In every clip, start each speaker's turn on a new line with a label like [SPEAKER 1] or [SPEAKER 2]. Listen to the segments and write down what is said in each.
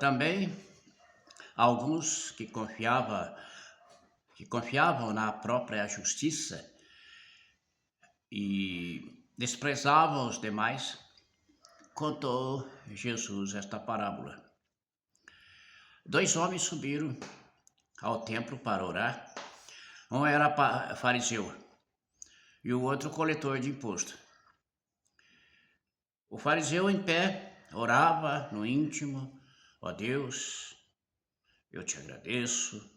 [SPEAKER 1] Também alguns que confiavam na própria justiça e desprezavam os demais, contou Jesus esta parábola. Dois homens subiram ao templo para orar. Um era fariseu e o outro coletor de imposto. O fariseu em pé orava no íntimo: ó Deus, eu te agradeço,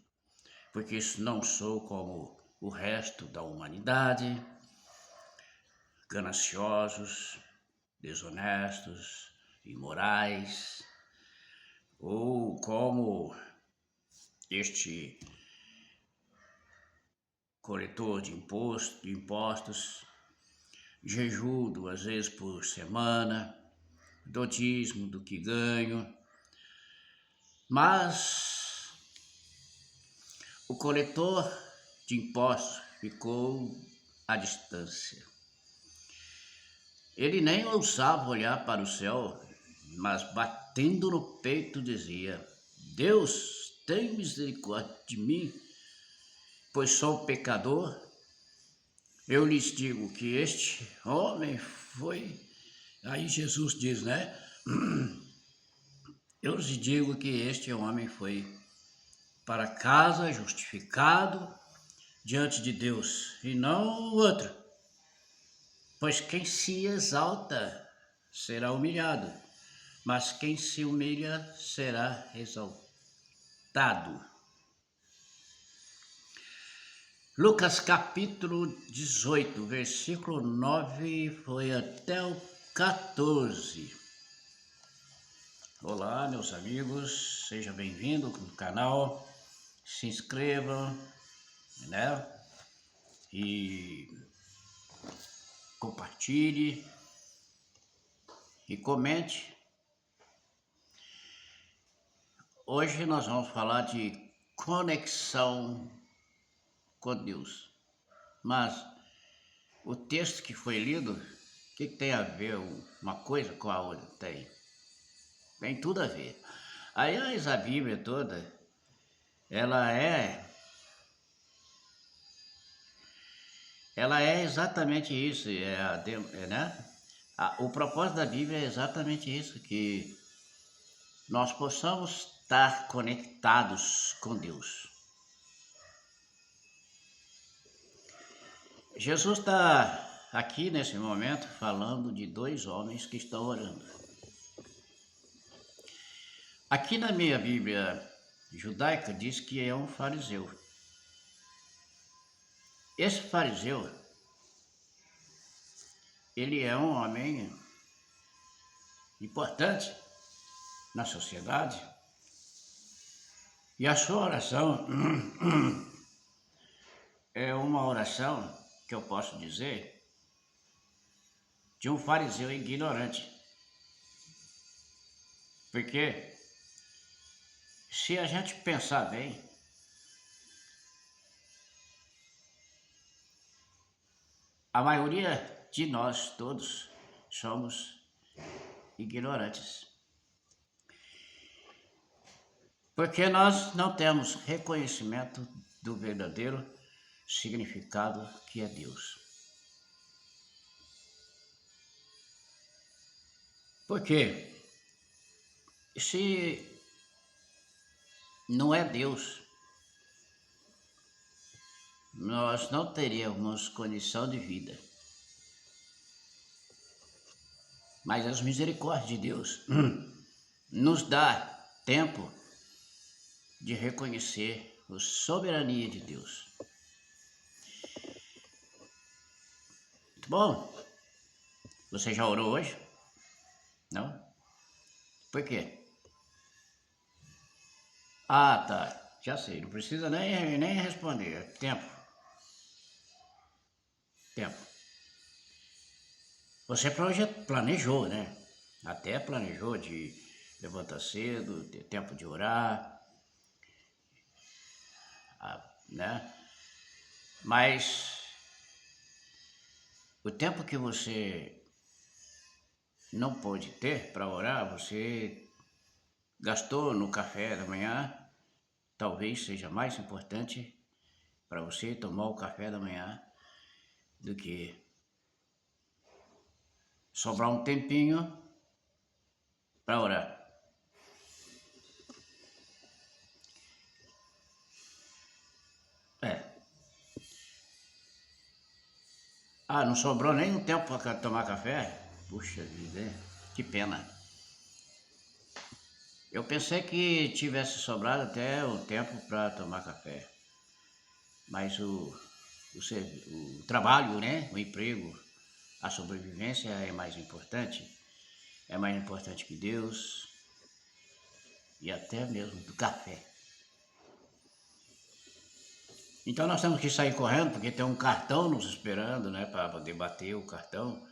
[SPEAKER 1] porque não sou como o resto da humanidade, gananciosos, desonestos, imorais, ou como este coletor de impostos, jejuo 2 vezes por semana, dou dízimo do que ganho. Mas o coletor de impostos ficou à distância. Ele nem ousava olhar para o céu, mas batendo no peito dizia: Deus, tem misericórdia de mim, pois sou pecador. Eu lhes digo que este homem foi... Aí Jesus diz, né? Eu lhes digo que este homem foi para casa justificado diante de Deus, e não o outro. Pois quem se exalta será humilhado, mas quem se humilha será exaltado. Lucas capítulo 18, versículo 9 foi até o 14. Olá, meus amigos, seja bem-vindo no canal, se inscrevam, né? E compartilhe e comente. Hoje nós vamos falar de conexão com Deus. Mas o texto que foi lido, o que tem a ver uma coisa com a outra? Tem tudo a ver. Aliás, a Bíblia toda, ela é exatamente isso, né? O propósito da Bíblia é exatamente isso, que nós possamos estar conectados com Deus. Jesus está aqui nesse momento falando de dois homens que estão orando. Aqui na minha Bíblia judaica diz que é um fariseu. Esse fariseu, ele é um homem importante na sociedade, e a sua oração é uma oração que eu posso dizer de um fariseu ignorante. Porque se a gente pensar bem, a maioria de nós todos somos ignorantes. Porque nós não temos reconhecimento do verdadeiro significado que é Deus. Porque se não é Deus, nós não teríamos condição de vida. Mas as misericórdias de Deus nos dá tempo de reconhecer a soberania de Deus. Muito bom. Você já orou hoje? Não? Por quê? Ah, tá. Já sei. Não precisa nem responder. Tempo. Você planejou, né? Até planejou de levantar cedo, ter tempo de orar, né? Mas o tempo que você não pôde ter para orar, você gastou no café da manhã, talvez seja mais importante para você tomar o café da manhã do que sobrar um tempinho para orar. É. Ah, não sobrou nem um tempo para tomar café? Puxa vida, que pena. Eu pensei que tivesse sobrado até o tempo para tomar café. Mas o trabalho, né? O emprego, a sobrevivência é mais importante. É mais importante que Deus e até mesmo do café. Então nós temos que sair correndo porque tem um cartão nos esperando, né? Para poder bater o cartão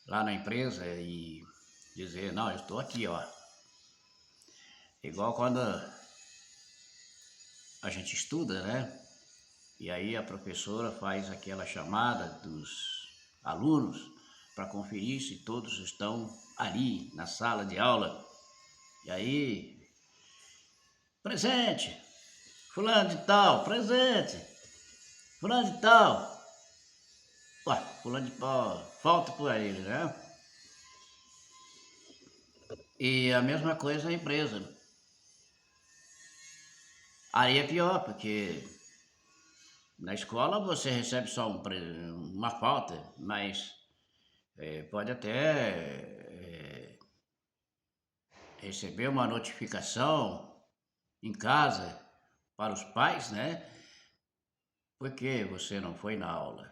[SPEAKER 1] lá na empresa e dizer, não, eu estou aqui, ó. Igual quando a gente estuda, né? E aí a professora faz aquela chamada dos alunos para conferir se todos estão ali na sala de aula. E aí, presente, fulano de tal, presente, fulano de tal. Ué, fulano de tal, falta por ele, né? E a mesma coisa a empresa. Aí é pior, porque na escola você recebe só uma falta, mas pode até receber uma notificação em casa para os pais, né? Porque você não foi na aula.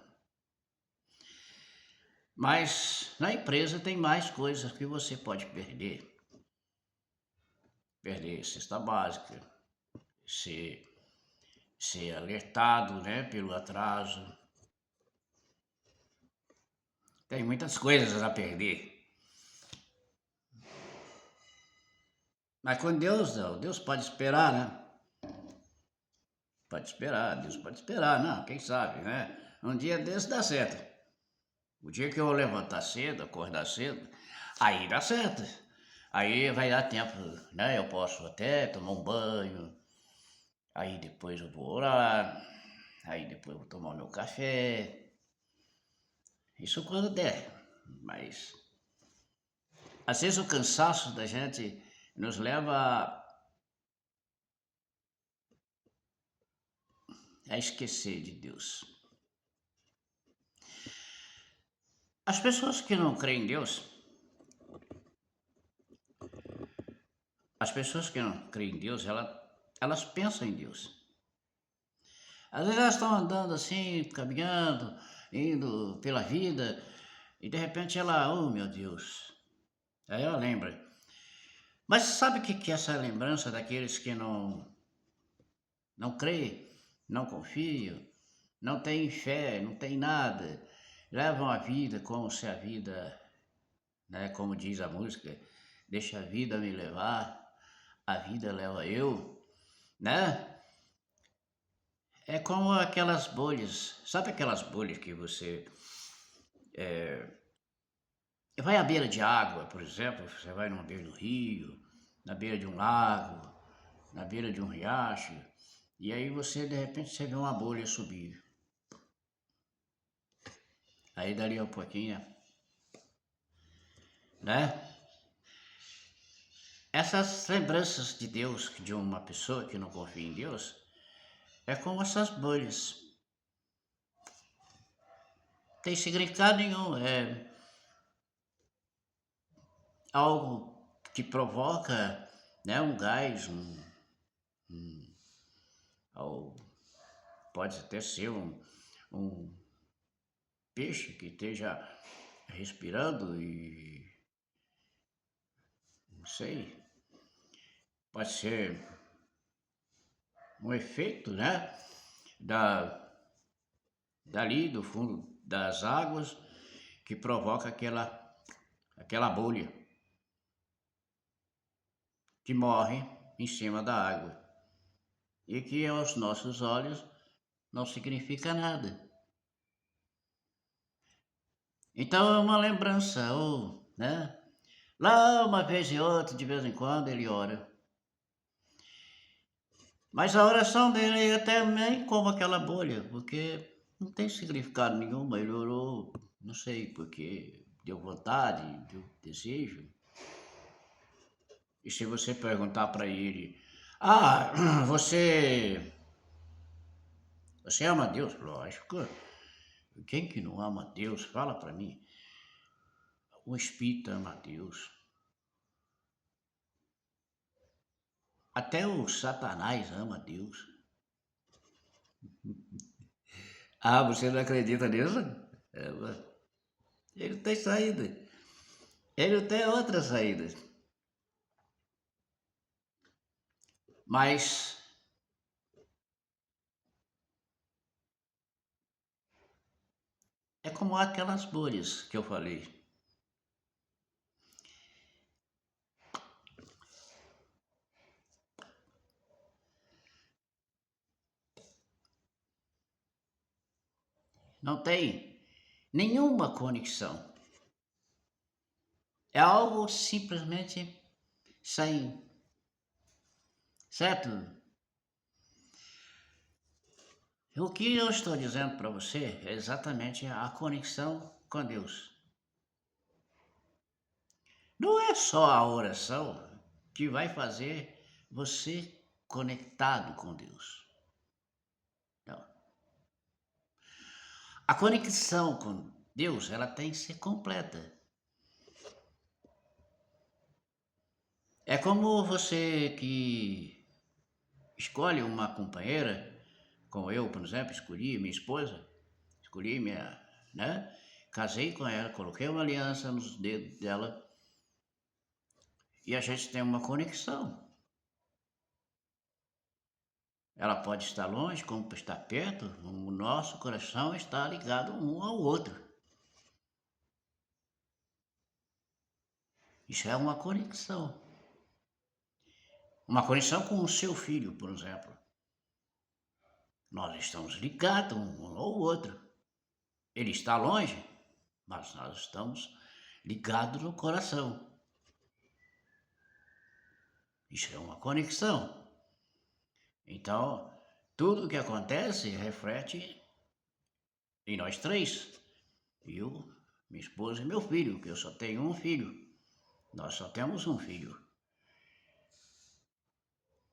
[SPEAKER 1] Mas na empresa tem mais coisas que você pode perder. Perder cesta básica, ser alertado, né, pelo atraso. Tem muitas coisas a perder. Mas com Deus, não. Deus pode esperar, né? Pode esperar, Deus pode esperar, não, quem sabe, né? Um dia desse dá certo. O dia que eu levantar cedo, acordar cedo, aí dá certo. Aí vai dar tempo, né? Eu posso até tomar um banho, aí depois eu vou orar, aí depois eu vou tomar o meu café. Isso quando der, mas às vezes o cansaço da gente nos leva a esquecer de Deus. As pessoas que não creem em Deus, as pessoas que não creem em Deus, elas pensam em Deus. Às vezes elas estão andando assim, caminhando, indo pela vida, e de repente ela, oh meu Deus, aí ela lembra. Mas sabe o que é essa lembrança daqueles que não creem, não confiam, não têm fé, não têm nada, levam a vida como se a vida, né, como diz a música, deixa a vida me levar, a vida leva eu, né? É como aquelas bolhas, sabe aquelas bolhas que você vai à beira de água, por exemplo, você vai numa beira do rio, na beira de um lago, na beira de um riacho, e aí você, de repente, você vê uma bolha subir. Aí dali a um pouquinho, né? Essas lembranças de Deus, de uma pessoa que não confia em Deus, é como essas bolhas. Tem significado nenhum, é algo que provoca, né, um gás, ou pode até ser um peixe que esteja respirando e não sei, pode ser um efeito, né, da, dali do fundo das águas que provoca aquela bolha que morre em cima da água e que aos nossos olhos não significa nada. Então é uma lembrança, ou, né? Lá uma vez e outra, de vez em quando, ele ora. Mas a oração dele é até nem como aquela bolha, porque não tem significado nenhum. Ele orou, não sei, porque deu vontade, deu desejo. E se você perguntar para ele, você ama Deus? Lógico. Quem que não ama Deus? Fala para mim. O espírito ama Deus. Até o Satanás ama Deus. Ah, você não acredita nisso? É, ele tem saída. Ele tem outra saída. Mas é como aquelas bolhas que eu falei. Não tem nenhuma conexão. É algo simplesmente sem, certo? O que eu estou dizendo para você é exatamente a conexão com Deus. Não é só a oração que vai fazer você conectado com Deus. Não. A conexão com Deus, ela tem que ser completa. É como você que escolhe uma companheira, como eu, por exemplo, escolhi minha esposa, escolhi minha, né? Casei com ela, coloquei uma aliança nos dedos dela e a gente tem uma conexão. Ela pode estar longe, como estar perto, o nosso coração está ligado um ao outro. Isso é uma conexão. Uma conexão com o seu filho, por exemplo. Nós estamos ligados um ao outro. Ele está longe, mas nós estamos ligados no coração. Isso é uma conexão. Então, tudo o que acontece reflete em nós três. Eu, minha esposa e meu filho, que eu só tenho um filho. Nós só temos um filho.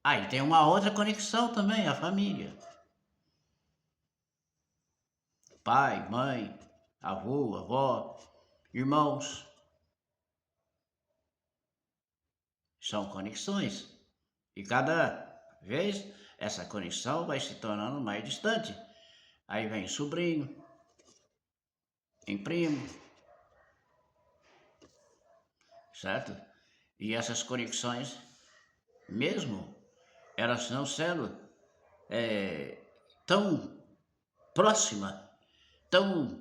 [SPEAKER 1] Aí tem uma outra conexão também, a família. Pai, mãe, avô, avó, irmãos. São conexões. E cada vez essa conexão vai se tornando mais distante. Aí vem sobrinho, tem primo, certo? E essas conexões, mesmo elas não sendo tão próximas, tão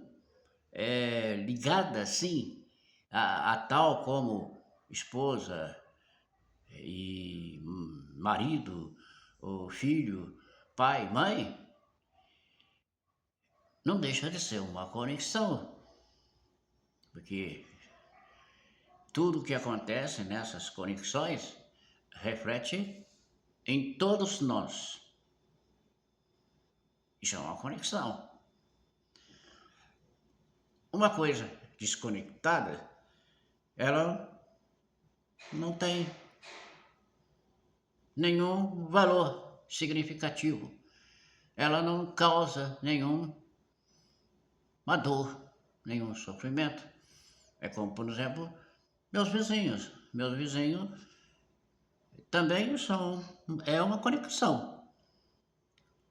[SPEAKER 1] ligadas assim, a tal como esposa e marido, ou filho, pai, mãe, não deixa de ser uma conexão, porque tudo que acontece nessas conexões reflete em todos nós. Isso é uma conexão. Uma coisa desconectada, ela não tem nenhum valor significativo. Ela não causa nenhuma dor, nenhum sofrimento. É como, por exemplo, meus vizinhos. Meus vizinhos também é uma conexão.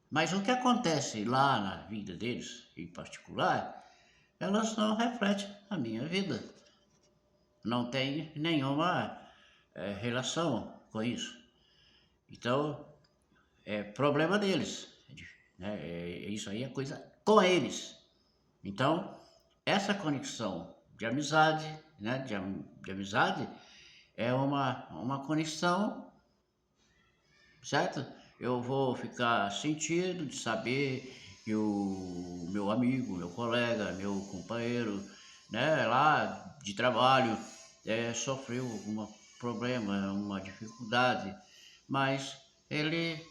[SPEAKER 1] Mas o que acontece lá na vida deles, em particular, elas não refletem a minha vida. Não tem nenhuma relação com isso. Então, é problema deles. Né? Isso aí é coisa com eles. Então, essa conexão de amizade, né? de amizade, é uma conexão, certo? Eu vou ficar sentido de saber que o meu amigo, meu colega, meu companheiro, né, lá de trabalho, sofreu algum problema, uma dificuldade, mas ele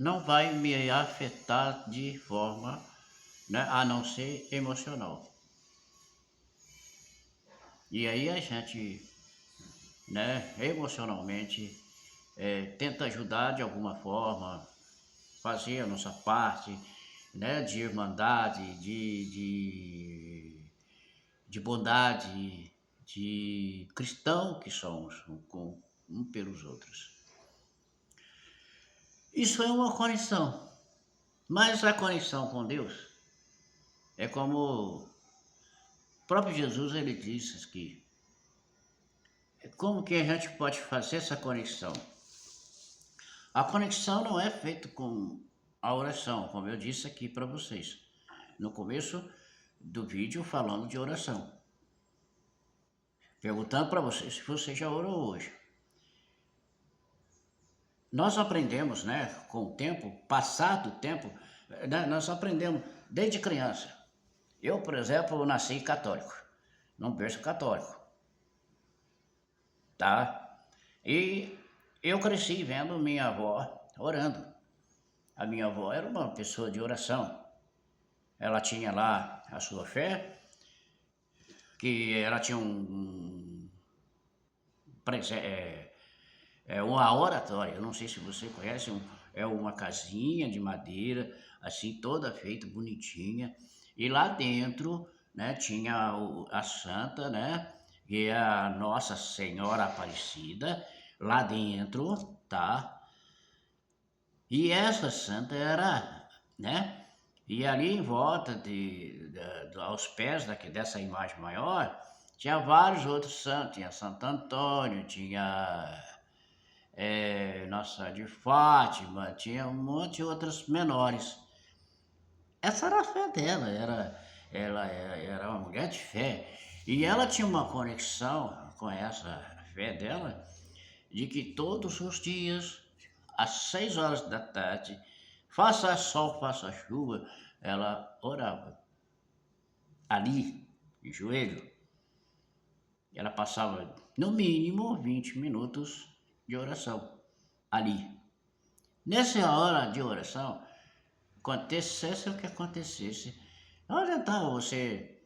[SPEAKER 1] não vai me afetar de forma, né, a não ser emocional. E aí a gente, né, emocionalmente, tenta ajudar de alguma forma, fazer a nossa parte, né, de irmandade, de bondade, de cristão que somos um pelos outros. Isso é uma conexão, mas a conexão com Deus é como o próprio Jesus ele disse que como que a gente pode fazer essa conexão? A conexão não é feita com a oração, como eu disse aqui para vocês no começo do vídeo falando de oração, perguntando para vocês se você já orou hoje. Nós aprendemos, né, com o tempo, passado o tempo, né, nós aprendemos desde criança. Eu, por exemplo, nasci católico, num berço católico, tá? E eu cresci vendo minha avó orando. A minha avó era uma pessoa de oração. Ela tinha lá a sua fé, que ela tinha uma oratória. Eu não sei se você conhece, é uma casinha de madeira, assim, toda feita, bonitinha. E lá dentro, né, tinha a santa, né, que é a Nossa Senhora Aparecida, lá dentro, tá? E essa santa era, né? E ali em volta, aos pés dessa imagem maior, tinha vários outros santos. Tinha Santo Antônio, tinha Nossa de Fátima, tinha um monte de outras menores. Essa era a fé dela, ela era uma mulher de fé. E ela tinha uma conexão com essa fé dela, de que todos os dias, às 6 horas da tarde, faça sol, faça chuva, ela orava. Ali, de joelho, ela passava no mínimo 20 minutos de oração ali. Nessa hora de oração, acontecesse o que acontecesse, não adiantava você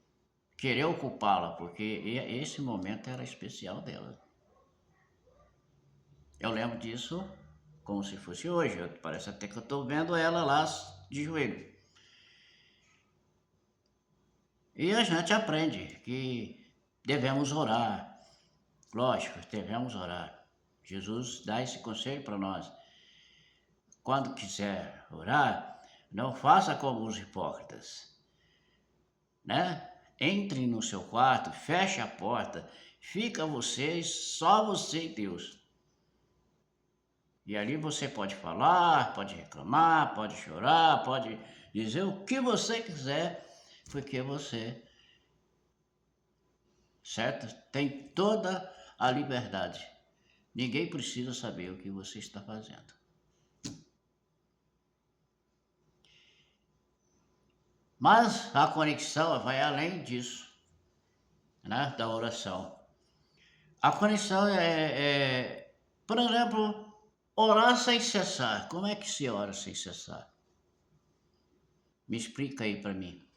[SPEAKER 1] querer ocupá-la, porque esse momento era especial dela. Eu lembro disso como se fosse hoje. Parece até que eu estou vendo ela lá de joelho. E a gente aprende que devemos orar. Lógico, devemos orar. Jesus dá esse conselho para nós. Quando quiser orar, não faça como os hipócritas, né? Entre no seu quarto, feche a porta, fica só você e Deus. E ali você pode falar, pode reclamar, pode chorar, pode dizer o que você quiser, porque você, certo? Tem toda a liberdade. Ninguém precisa saber o que você está fazendo. Mas a conexão vai além disso, né? Da oração. A conexão por exemplo, orar sem cessar. Como é que se ora sem cessar? Me explica aí para mim.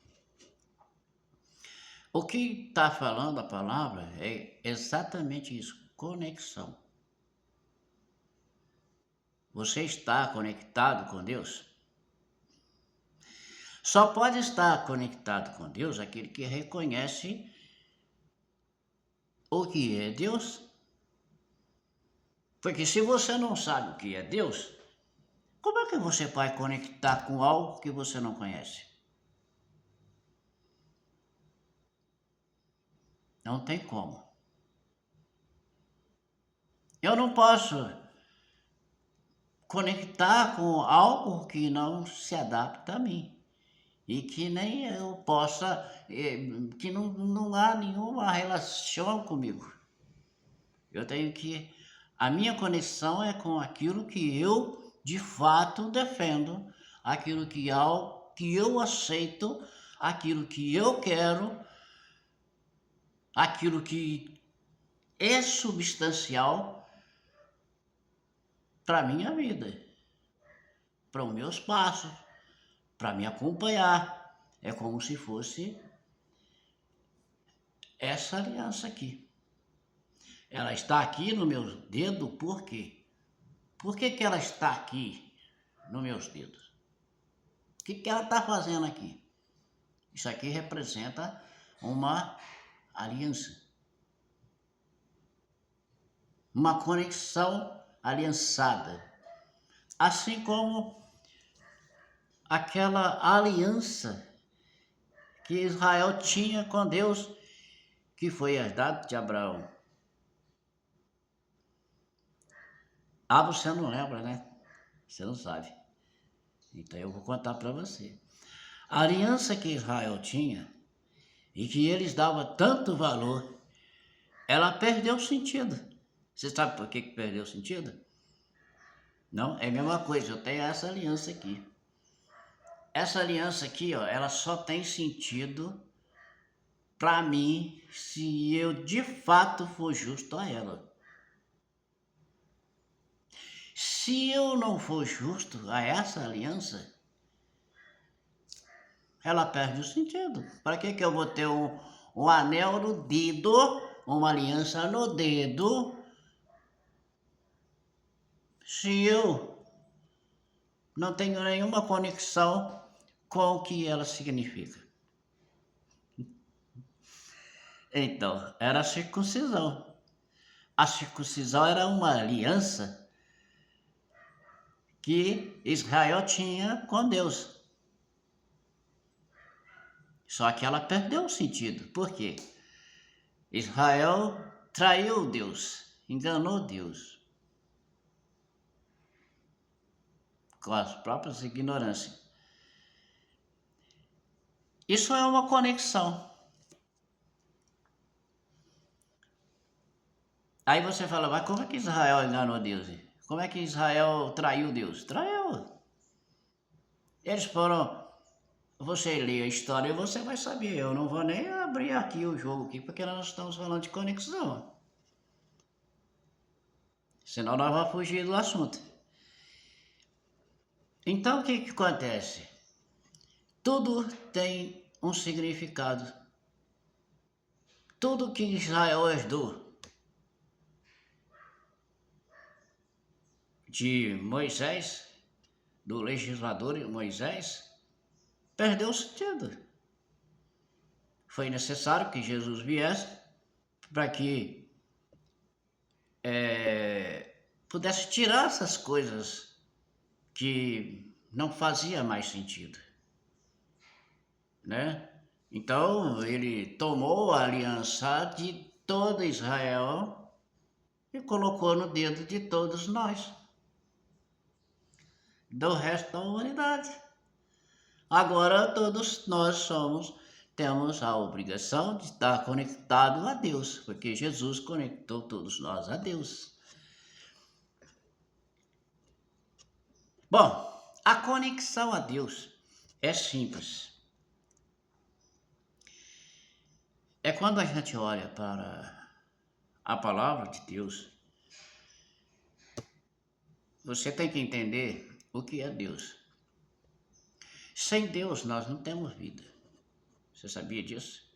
[SPEAKER 1] O que está falando a palavra é exatamente isso, conexão. Você está conectado com Deus? Só pode estar conectado com Deus aquele que reconhece o que é Deus. Porque se você não sabe o que é Deus, como é que você vai conectar com algo que você não conhece? Não tem como. Eu não posso conectar com algo que não se adapta a mim. E que nem eu possa, que não há nenhuma relação comigo. Eu tenho que, a minha conexão é com aquilo que eu de fato defendo, aquilo que eu aceito, aquilo que eu quero, aquilo que é substancial para a minha vida. para os meus passos, para me acompanhar. É como se fosse essa aliança aqui. Ela está aqui no meu dedo, por quê? Por que ela está aqui nos meus dedos? O que ela está fazendo aqui? Isso aqui representa uma aliança. Uma conexão aliançada. Assim como aquela aliança que Israel tinha com Deus, que foi herdado de Abraão. Ah, você não lembra, né? Você não sabe. Então eu vou contar para você. A aliança que Israel tinha e que eles davam tanto valor, ela perdeu o sentido. Você sabe por que perdeu o sentido? Não, é a mesma coisa, eu tenho essa aliança aqui. Essa aliança aqui, ó, ela só tem sentido para mim se eu de fato for justo a ela. Se eu não for justo a essa aliança, ela perde o sentido. Para que eu vou ter um anel no dedo, uma aliança no dedo, se eu não tenho nenhuma conexão com o que ela significa? Então, era a circuncisão. A circuncisão era uma aliança que Israel tinha com Deus. Só que ela perdeu o sentido. Por quê? Israel traiu Deus, enganou Deus com as próprias ignorâncias. Isso é uma conexão. Aí você fala, mas como é que Israel enganou Deus? Como é que Israel traiu Deus? Traiu. Eles foram... Você lê a história e você vai saber. Eu não vou nem abrir aqui o jogo aqui, porque nós estamos falando de conexão. Senão nós vamos fugir do assunto. Então o que acontece? Tudo tem um significado. Tudo que Israel herdou de Moisés, do legislador Moisés, perdeu o sentido. Foi necessário que Jesus viesse para que pudesse tirar essas coisas que não fazia mais sentido, né? Então ele tomou a aliança de todo Israel e colocou no dedo de todos nós, do resto da humanidade. Agora todos nós temos a obrigação de estar conectado a Deus, porque Jesus conectou todos nós a Deus. Bom, a conexão a Deus é simples. É quando a gente olha para a palavra de Deus, você tem que entender o que é Deus. Sem Deus nós não temos vida. Você sabia disso?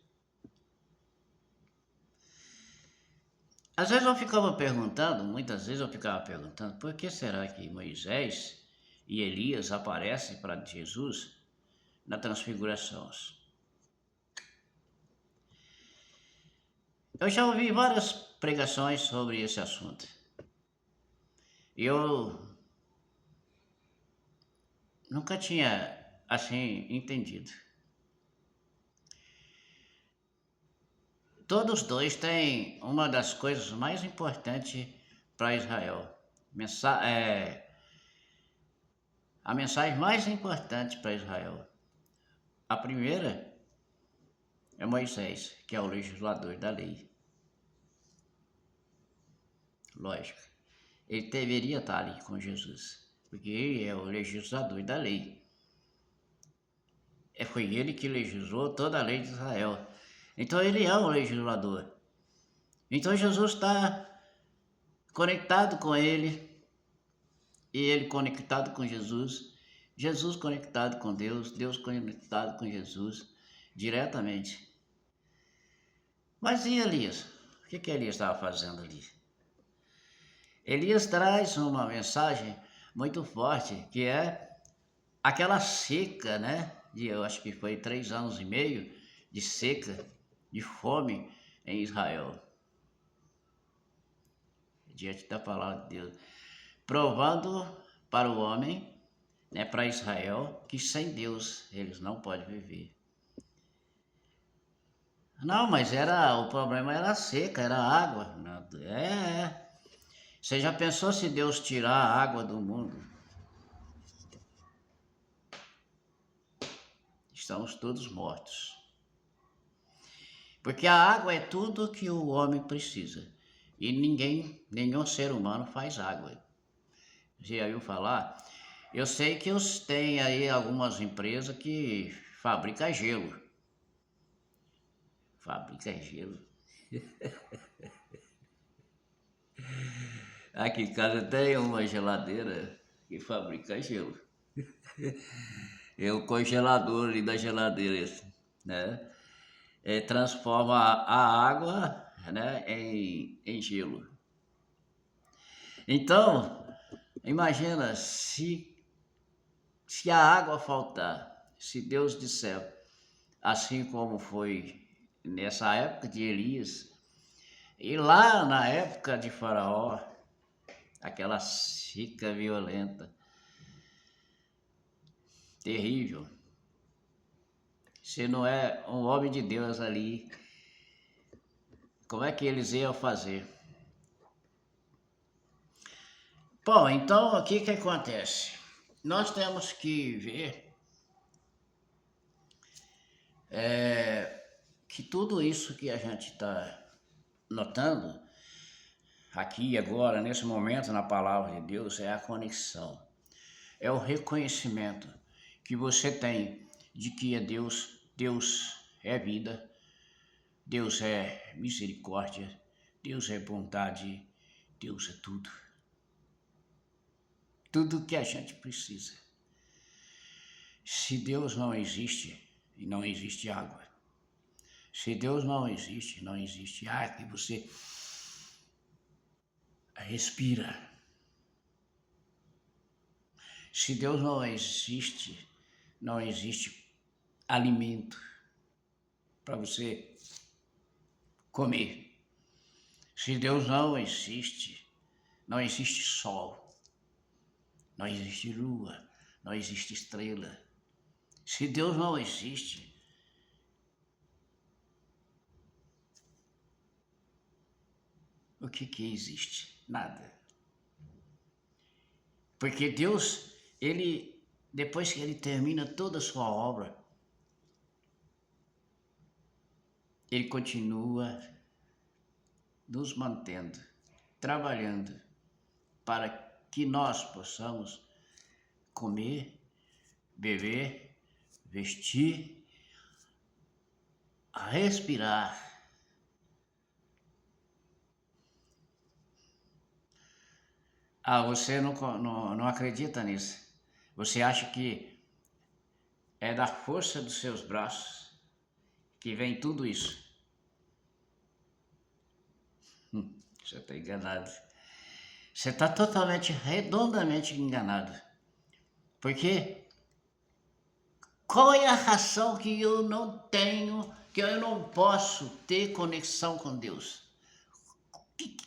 [SPEAKER 1] Às vezes eu ficava perguntando, muitas vezes eu ficava perguntando, por que será que Moisés e Elias aparecem para Jesus na transfiguração? Eu já ouvi várias pregações sobre esse assunto. Eu nunca tinha, assim, entendido. Todos dois têm uma das coisas mais importantes para Israel. A mensagem mais importante para Israel. A primeira é Moisés, que é o legislador da lei. Lógico, ele deveria estar ali com Jesus, porque ele é o legislador da lei. Foi ele que legislou toda a lei de Israel. Então ele é o legislador. Então Jesus está conectado com ele, e ele conectado com Jesus, Jesus conectado com Deus, Deus conectado com Jesus, diretamente. Mas e Elias? O que Elias estava fazendo ali? Elias traz uma mensagem muito forte, que é aquela seca, né? Eu acho que foi 3 anos e meio de seca, de fome em Israel. Diante da palavra de Deus. Provando para o homem, né, para Israel, que sem Deus eles não podem viver. Não, mas o problema era a seca, era a água. Você já pensou se Deus tirar a água do mundo? Estamos todos mortos. Porque a água é tudo que o homem precisa. E nenhum ser humano faz água. Você já ouviu falar? Eu sei que tem aí algumas empresas que fabricam gelo. Fabrica gelo. Aqui em casa tem uma geladeira que fabrica gelo. É o congelador ali da geladeira, né? Transforma a água, né, em gelo. Então, imagina se a água faltar, se Deus disser, assim como foi nessa época de Elias, e lá na época de Faraó, aquela seca violenta, terrível. Se não é um homem de Deus ali, como é que eles iam fazer? Bom, então o que acontece? Nós temos que ver que tudo isso que a gente está notando aqui agora, nesse momento, na palavra de Deus, é a conexão. É o reconhecimento que você tem de que é Deus, Deus é vida, Deus é misericórdia, Deus é bondade, Deus é tudo. Tudo que a gente precisa. Se Deus não existe, não existe água. Se Deus não existe, não existe ar que você respira. Se Deus não existe, não existe alimento para você comer. Se Deus não existe, não existe sol, não existe lua, não existe estrela. Se Deus não existe, o que existe? Nada. Porque Deus, depois que ele termina toda a sua obra, ele continua nos mantendo, trabalhando para que nós possamos comer, beber, vestir, respirar. Você não acredita nisso? Você acha que é da força dos seus braços que vem tudo isso? Você está enganado. Você está totalmente, redondamente enganado. Porque qual é a razão que eu não tenho, que eu não posso ter conexão com Deus? O que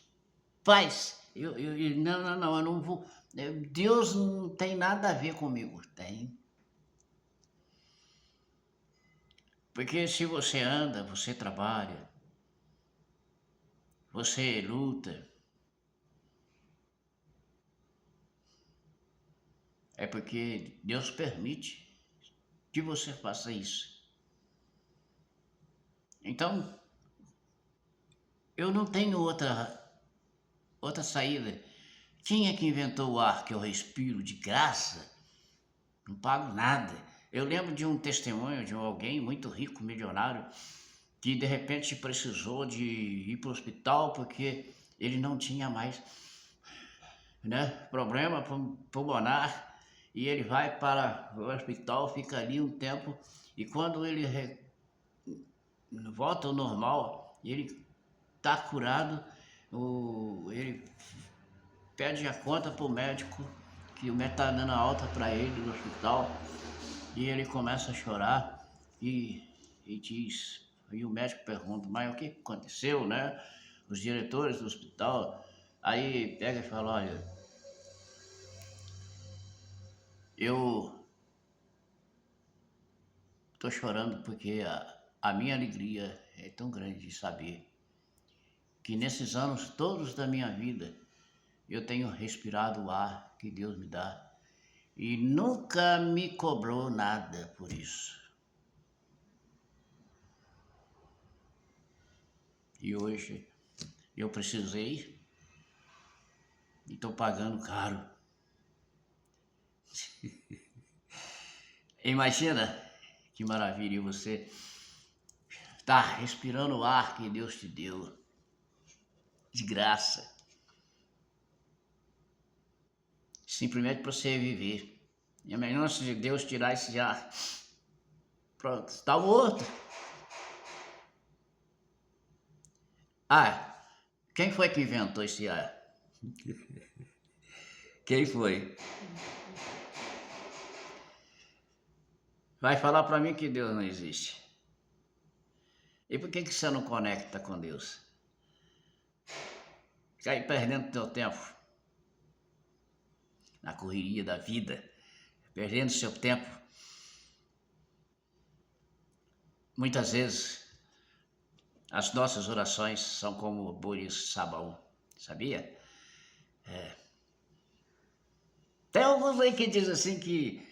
[SPEAKER 1] faz? Não, eu não vou. Deus não tem nada a ver comigo. Tem. Porque se você anda, você trabalha, você luta, é porque Deus permite que você faça isso. Então, eu não tenho outra saída. Quem é que inventou o ar que eu respiro de graça? Não pago nada. Eu lembro de um testemunho de alguém muito rico, milionário, que de repente precisou de ir para o hospital porque ele não tinha mais, né, problema pulmonar. e ele vai para o hospital, fica ali um tempo, e quando ele volta ao normal, ele está curado, ele pede a conta para o médico, que o médico está dando a alta para ele no hospital, e ele começa a chorar e diz, e o médico pergunta, mas o que aconteceu, né? Os diretores do hospital, aí pega e fala, olha, eu estou chorando porque a minha alegria é tão grande de saber que nesses anos todos da minha vida eu tenho respirado o ar que Deus me dá e nunca me cobrou nada por isso. E hoje eu precisei e estou pagando caro. Imagina que maravilha você tá respirando o ar que Deus te deu, de graça, simplesmente para você viver. E é melhor se Deus tirar esse ar, pronto, está morto. Ah, quem foi que inventou esse ar? Quem foi? Vai falar para mim que Deus não existe. E por que você não conecta com Deus? Fica aí perdendo teu tempo na correria da vida, perdendo seu tempo. Muitas vezes as nossas orações são como bolhas de sabão, sabia? Tem alguns aí que dizem assim que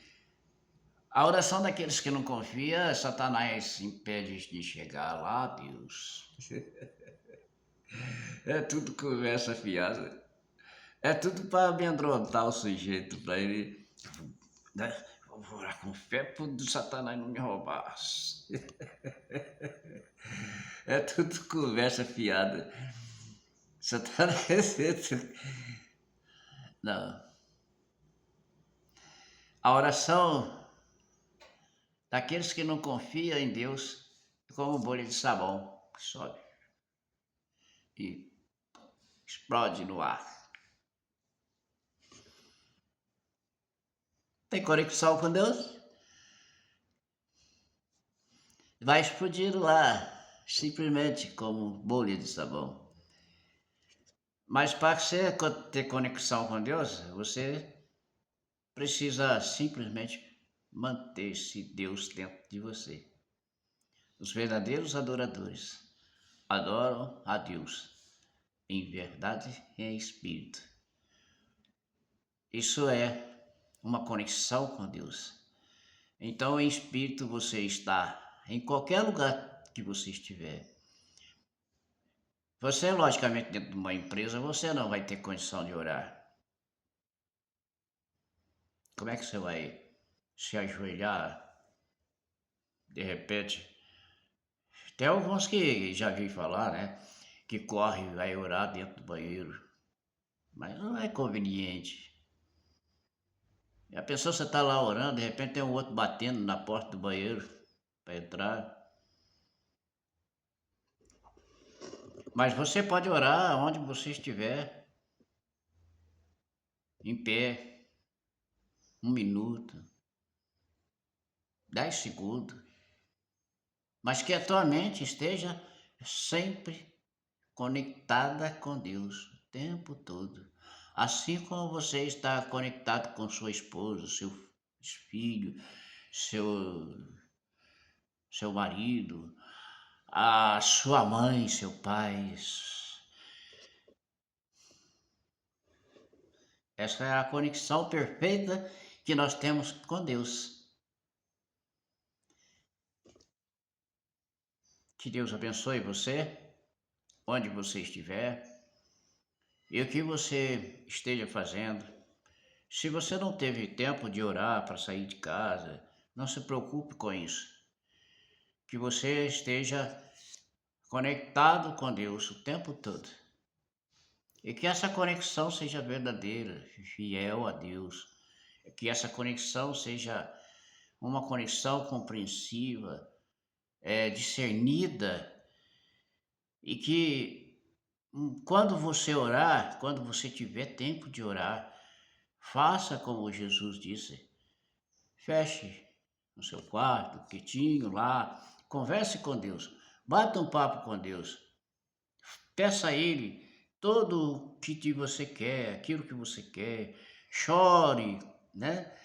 [SPEAKER 1] a oração daqueles que não confiam, Satanás impede de chegar lá, Deus. É tudo conversa fiada. É tudo para amedrontar o sujeito, para ele, né? Vou orar com fé para o Satanás não me roubar. É tudo conversa fiada. Satanás. Não. A oração daqueles que não confiam em Deus é como bolha de sabão que sobe e explode no ar. Tem conexão com Deus? Vai explodir lá, simplesmente como bolha de sabão. Mas para você ter conexão com Deus, você precisa simplesmente manter esse Deus dentro de você. Os verdadeiros adoradores adoram a Deus em verdade e em espírito. Isso é uma conexão com Deus. Então, em espírito, você está em qualquer lugar que você estiver. Você, logicamente, dentro de uma empresa, você não vai ter condição de orar. Como é que você vai se ajoelhar de repente? Tem alguns que já vi falar, né? Que corre e vai orar dentro do banheiro. Mas não é conveniente. E a pessoa, você está lá orando, de repente tem um outro batendo na porta do banheiro para entrar. Mas você pode orar onde você estiver, em pé, 1 minuto, 10 segundos. Mas que a tua mente esteja sempre conectada com Deus o tempo todo. Assim como você está conectado com sua esposa, seu filho, seu marido, a sua mãe, seu pai. Essa é a conexão perfeita que nós temos com Deus. Que Deus abençoe você, onde você estiver, e o que você esteja fazendo. Se você não teve tempo de orar para sair de casa, não se preocupe com isso. Que você esteja conectado com Deus o tempo todo. E que essa conexão seja verdadeira, fiel a Deus. que essa conexão seja uma conexão compreensiva, discernida, e que quando você orar, quando você tiver tempo de orar, faça como Jesus disse, feche no seu quarto, quietinho lá, converse com Deus, bata um papo com Deus, peça a Ele todo o que você quer, aquilo que você quer, chore, né?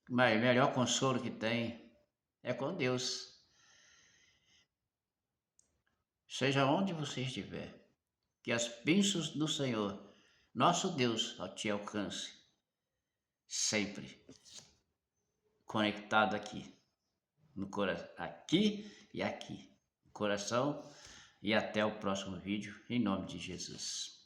[SPEAKER 1] Mas o melhor consolo que tem é com Deus. Seja onde você estiver, que as bênçãos do Senhor, nosso Deus, te alcance, sempre conectado aqui, no coração, aqui e aqui, no coração. E até o próximo vídeo, em nome de Jesus.